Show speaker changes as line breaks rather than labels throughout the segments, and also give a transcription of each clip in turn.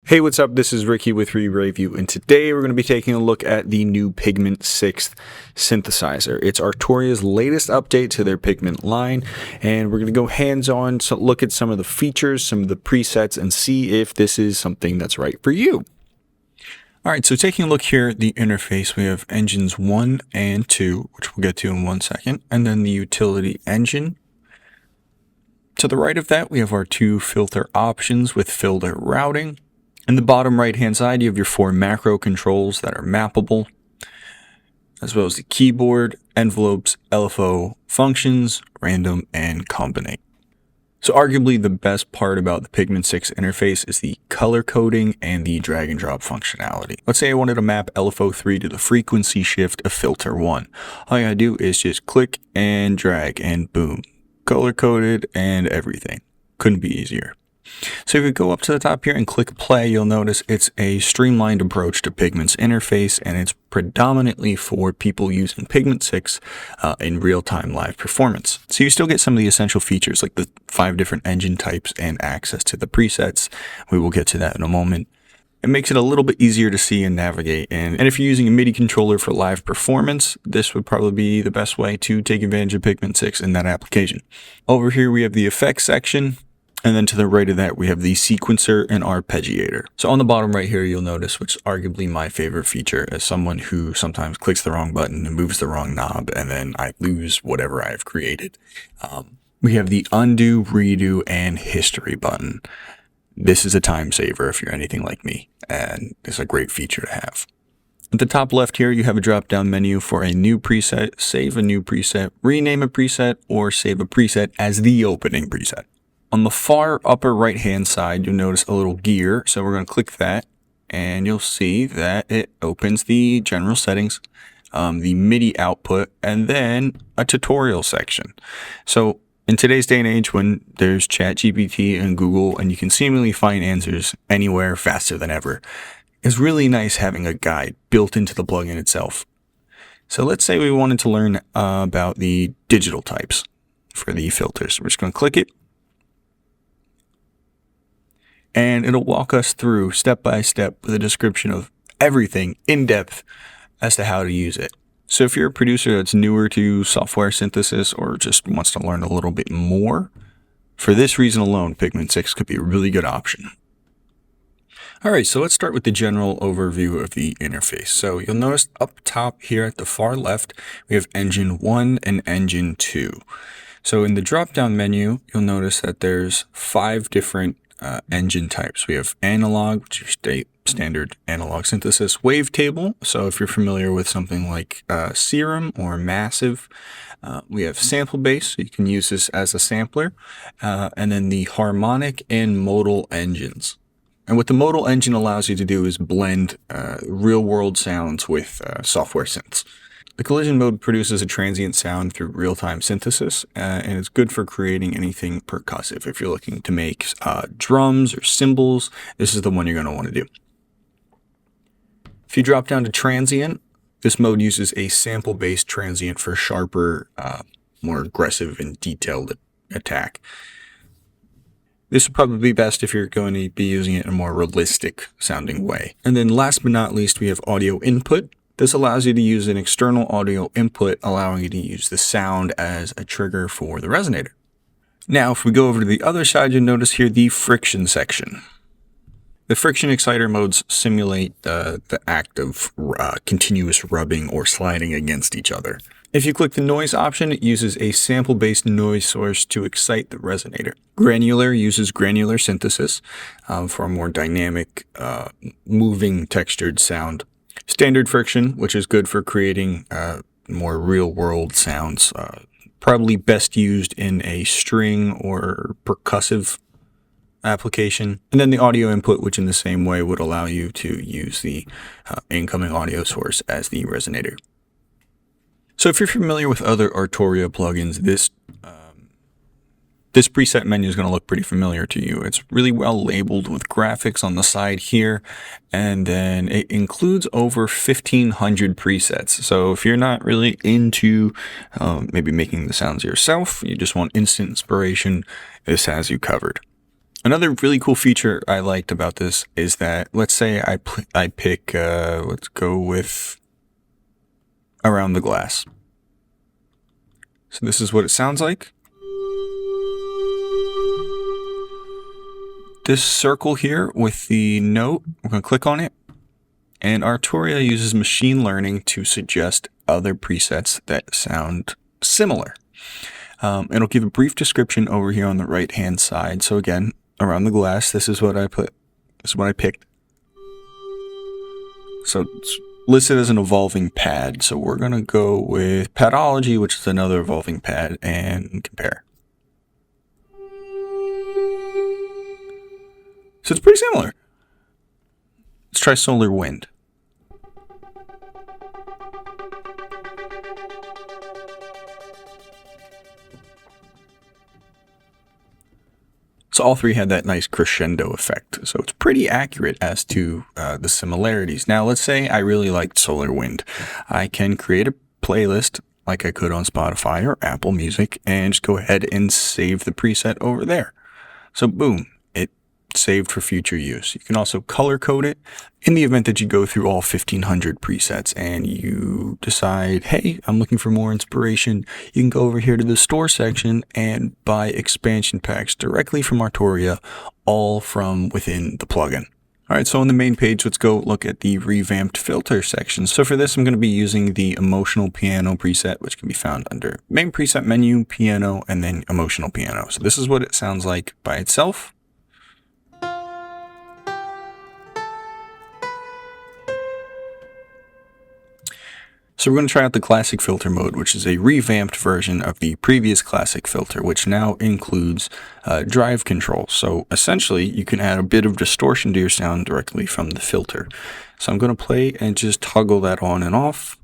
Hey, what's up? This is Ricky with Re-Review, and today we're going to be taking a look at the new Pigment 6th synthesizer. It's Arturia's latest update to their Pigment line, and we're going to go hands-on, so look at some of the features, some of the presets, and see if this is something that's right for you. Alright, so taking a look here at the interface, we have engines 1 and 2, which we'll get to in 1 second, and then the utility engine. To the right of that, we have our two filter options with filter routing. In the bottom right hand side, you have your 4 macro controls that are mappable, as well as the keyboard, envelopes, LFO functions, random, and combinate. So arguably the best part about the Pigment 6 interface is the color coding and the drag and drop functionality. Let's say I wanted to map LFO3 to the frequency shift of filter 1. All you gotta do is just click and drag and boom, color coded and everything. Couldn't be easier. So if you go up to the top here and click play, you'll notice it's a streamlined approach to Pigment's interface, and it's predominantly for people using Pigment 6 in real-time live performance. So you still get some of the essential features like the 5 different engine types and access to the presets. We will get to that in a moment. It makes it a little bit easier to see and navigate, and if you're using a MIDI controller for live performance, this would probably be the best way to take advantage of Pigment 6 in that application. Over here we have the effects section. And then to the right of that, we have the sequencer and arpeggiator. So on the bottom right here, you'll notice, which is arguably my favorite feature as someone who sometimes clicks the wrong button and moves the wrong knob, and then I lose whatever I've created. We have the undo, redo, and history button. This is a time saver if you're anything like me, and it's a great feature to have. At the top left here, you have a drop-down menu for a new preset, save a new preset, rename a preset, or save a preset as the opening preset. On the far upper right hand side, you'll notice a little gear. So we're going to click that and you'll see that it opens the general settings, the MIDI output, and then a tutorial section. So in today's day and age, when there's ChatGPT and Google and you can seemingly find answers anywhere faster than ever, it's really nice having a guide built into the plugin itself. So let's say we wanted to learn about the digital types for the filters. We're just going to click it. And it'll walk us through step by step with a description of everything in depth as to how to use it. So if you're a producer that's newer to software synthesis or just wants to learn a little bit more, for this reason alone, Pigment 6 could be a really good option. All right, so let's start with the general overview of the interface. So you'll notice up top here at the far left, we have engine 1 and engine 2. So in the drop-down menu, you'll notice that there's 5 different engine types. We have analog, which is standard analog synthesis, wavetable. So if you're familiar with something like Serum or Massive, we have sample bass. So you can use this as a sampler, and then the harmonic and modal engines. And what the modal engine allows you to do is blend real-world sounds with software synths. The collision mode produces a transient sound through real-time synthesis, and it's good for creating anything percussive. If you're looking to make drums or cymbals, this is the one you're going to want to do. If you drop down to transient, this mode uses a sample-based transient for sharper, more aggressive and detailed attack. This would probably be best if you're going to be using it in a more realistic sounding way. And then last but not least, we have audio input. This allows you to use an external audio input, allowing you to use the sound as a trigger for the resonator. Now, if we go over to the other side, you'll notice here the friction section. The friction exciter modes simulate the act of continuous rubbing or sliding against each other. If you click the noise option, it uses a sample-based noise source to excite the resonator. Granular uses granular synthesis for a more dynamic, moving, textured sound. Standard friction, which is good for creating more real-world sounds, probably best used in a string or percussive application. And then the audio input, which in the same way would allow you to use the incoming audio source as the resonator. So if you're familiar with other Arturia plugins, this preset menu is going to look pretty familiar to you. It's really well labeled with graphics on the side here, and then it includes over 1,500 presets. So if you're not really into maybe making the sounds yourself, you just want instant inspiration, this has you covered. Another really cool feature I liked about this is that, let's say I pick, let's go with Around the Glass. So this is what it sounds like. This circle here with the note, we're going to click on it. And Arturia uses machine learning to suggest other presets that sound similar. It'll give a brief description over here on the right hand side. So again, Around the Glass, this is what I picked. So it's listed as an evolving pad. So we're going to go with Padology, which is another evolving pad, and compare. So it's pretty similar. Let's try Solar Wind. So all three had that nice crescendo effect. So it's pretty accurate as to the similarities. Now, let's say I really liked Solar Wind. I can create a playlist like I could on Spotify or Apple Music and just go ahead and save the preset over there. So boom, it saved for future use. You can also color code it in the event that you go through all 1500 presets and you decide, hey, I'm looking for more inspiration. You can go over here to the store section and buy expansion packs directly from Arturia, all from within the plugin. All right, so on the main page, let's go look at the revamped filter section. So for this, I'm going to be using the emotional piano preset, which can be found under main preset menu, piano, and then emotional piano. So this is what it sounds like by itself. So we're going to try out the classic filter mode, which is a revamped version of the previous classic filter, which now includes drive control. So essentially, you can add a bit of distortion to your sound directly from the filter. So I'm going to play and just toggle that on and off.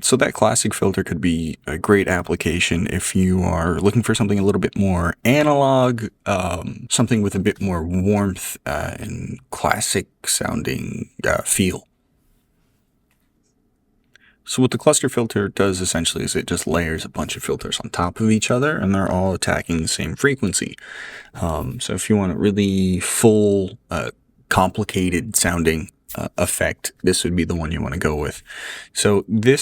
So that classic filter could be a great application if you are looking for something a little bit more analog, something with a bit more warmth and classic sounding feel. So what the cluster filter does essentially is it just layers a bunch of filters on top of each other and they're all attacking the same frequency. So if you want a really full, complicated sounding effect, this would be the one you want to go with. So the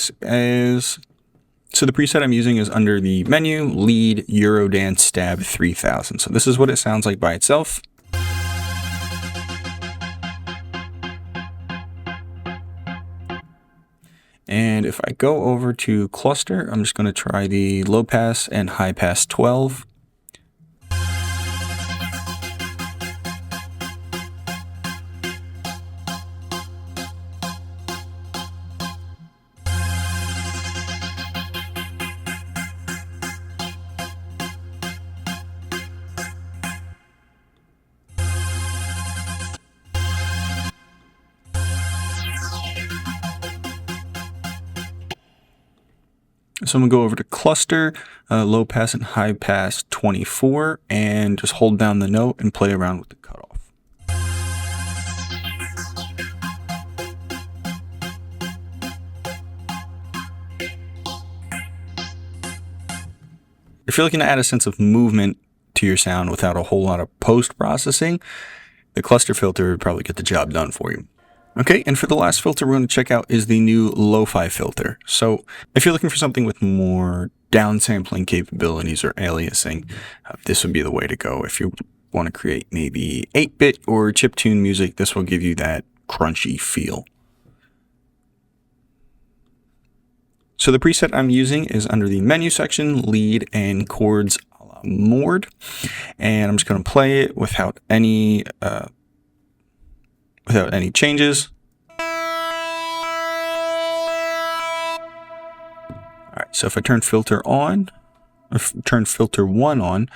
preset I'm using is under the menu, lead, Eurodance, stab 3000. So this is what it sounds like by itself. And if I go over to cluster, I'm just going to try the low pass and high pass 12. So I'm going to go over to cluster, low pass and high pass 24, and just hold down the note and play around with the cutoff. If you're looking to add a sense of movement to your sound without a whole lot of post-processing, the cluster filter would probably get the job done for you. Okay, and for the last filter we're going to check out is the new LoFi filter. So if you're looking for something with more downsampling capabilities or aliasing, this would be the way to go. If you want to create maybe 8-bit or chiptune music, this will give you that crunchy feel. So the preset I'm using is under the menu section, lead, and chords a la Mord. And I'm just going to play it without any changes. All right, so if I turn filter on, or turn filter 1 on,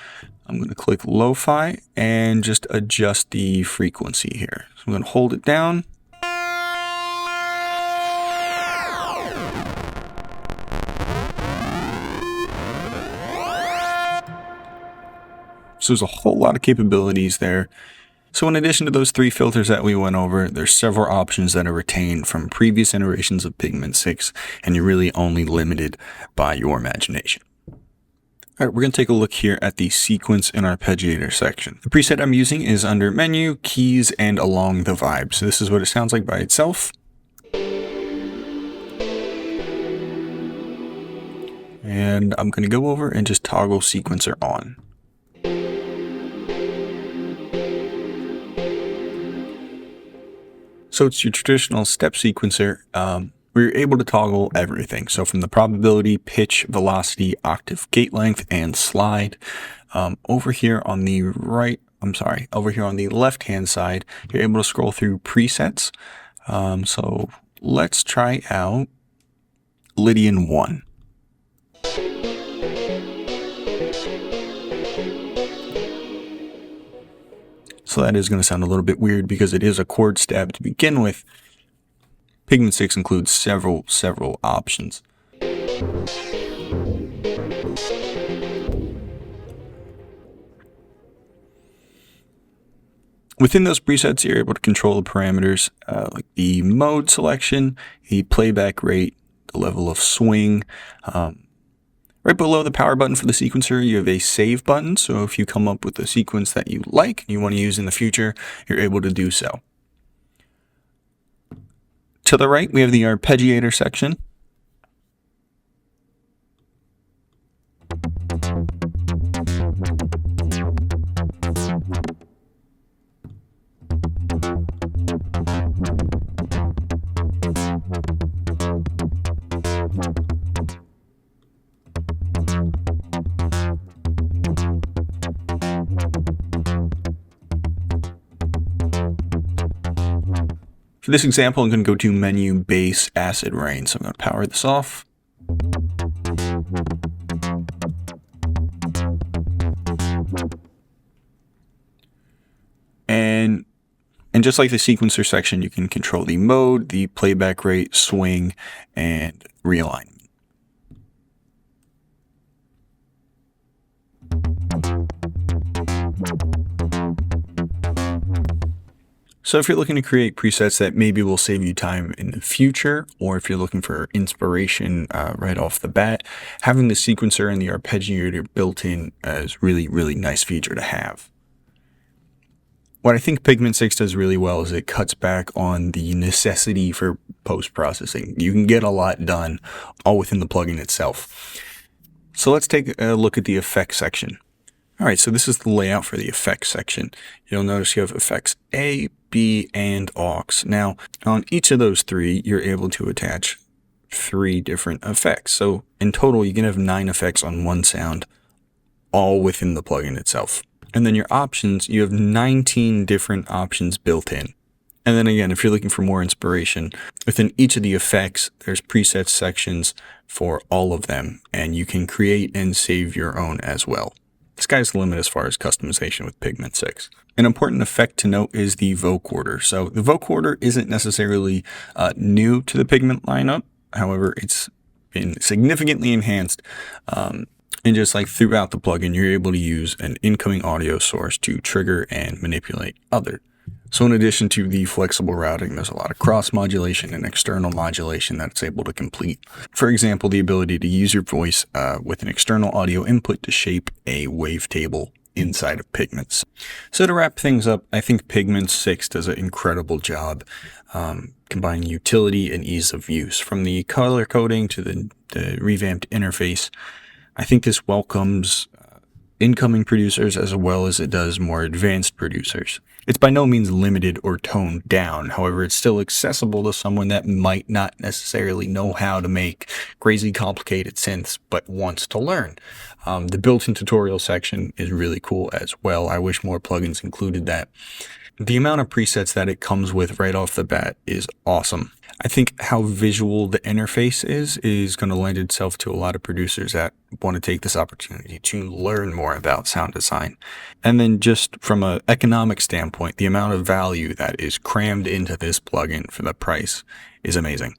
I'm going to click Lo-Fi and just adjust the frequency here. So I'm going to hold it down. So there's a whole lot of capabilities there. So in addition to those 3 filters that we went over, there's several options that are retained from previous iterations of Pigment 6, and you're really only limited by your imagination. All right, we're going to take a look here at the sequence and arpeggiator section. The preset I'm using is under Menu, Keys, and Along the Vibe. So this is what it sounds like by itself. And I'm going to go over and just toggle sequencer on. So it's your traditional step sequencer where you're able to toggle everything. So from the probability, pitch, velocity, octave, gate length, and slide. Over here on the left-hand side, you're able to scroll through presets. So let's try out Lydian 1. So that is going to sound a little bit weird because it is a chord stab to begin with. Pigment 6 includes several options. Within those presets, you're able to control the parameters like the mode selection, the playback rate, the level of swing. Right below the power button for the sequencer, you have a save button. So if you come up with a sequence that you like and you want to use in the future, you're able to do so. To the right, we have the arpeggiator section. For this example, I'm going to go to Menu, Bass, Acid Rain. So I'm going to power this off. And just like the sequencer section, you can control the mode, the playback rate, swing, and realignment. So if you're looking to create presets that maybe will save you time in the future, or if you're looking for inspiration right off the bat, having the sequencer and the arpeggiator built in is really nice feature to have. What I think Pigment 6 does really well is it cuts back on the necessity for post-processing. You can get a lot done all within the plugin itself. So let's take a look at the effects section. All right, so this is the layout for the effects section. You'll notice you have effects A, B, and aux. Now, on each of those 3, you're able to attach 3 different effects. So in total, you can have 9 effects on one sound, all within the plugin itself. And then your options, you have 19 different options built in. And then again, if you're looking for more inspiration, within each of the effects, there's preset sections for all of them, and you can create and save your own as well. The sky's the limit as far as customization with Pigment 6. An important effect to note is the vocoder. So the vocoder isn't necessarily new to the Pigment lineup. However, it's been significantly enhanced. And just like throughout the plugin, you're able to use an incoming audio source to trigger and manipulate other. So in addition to the flexible routing, there's a lot of cross modulation and external modulation that it's able to complete. For example, the ability to use your voice with an external audio input to shape a wavetable inside of Pigments. So to wrap things up, I think Pigment 6 does an incredible job combining utility and ease of use. From the color coding to the revamped interface, I think this welcomes incoming producers as well as it does more advanced producers. It's by no means limited or toned down. However, it's still accessible to someone that might not necessarily know how to make crazy complicated synths, but wants to learn. The built-in tutorial section is really cool as well. I wish more plugins included that. The amount of presets that it comes with right off the bat is awesome. I think how visual the interface is going to lend itself to a lot of producers that want to take this opportunity to learn more about sound design. And then just from an economic standpoint, the amount of value that is crammed into this plugin for the price is amazing.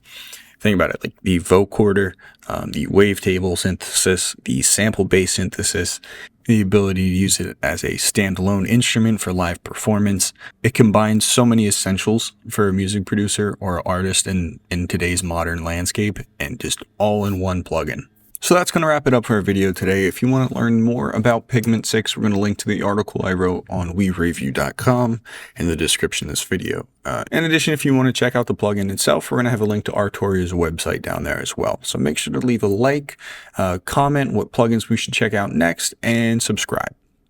Think about it, like the vocoder, the wavetable synthesis, the sample-based synthesis, the ability to use it as a standalone instrument for live performance. It combines so many essentials for a music producer or artist in today's modern landscape, and just all in one plugin. So that's going to wrap it up for our video today. If you want to learn more about Pigment 6, we're going to link to the article I wrote on wereview.com in the description of this video. In addition, if you want to check out the plugin itself, we're going to have a link to Arturia's website down there as well. So make sure to leave a like, comment what plugins we should check out next, and subscribe.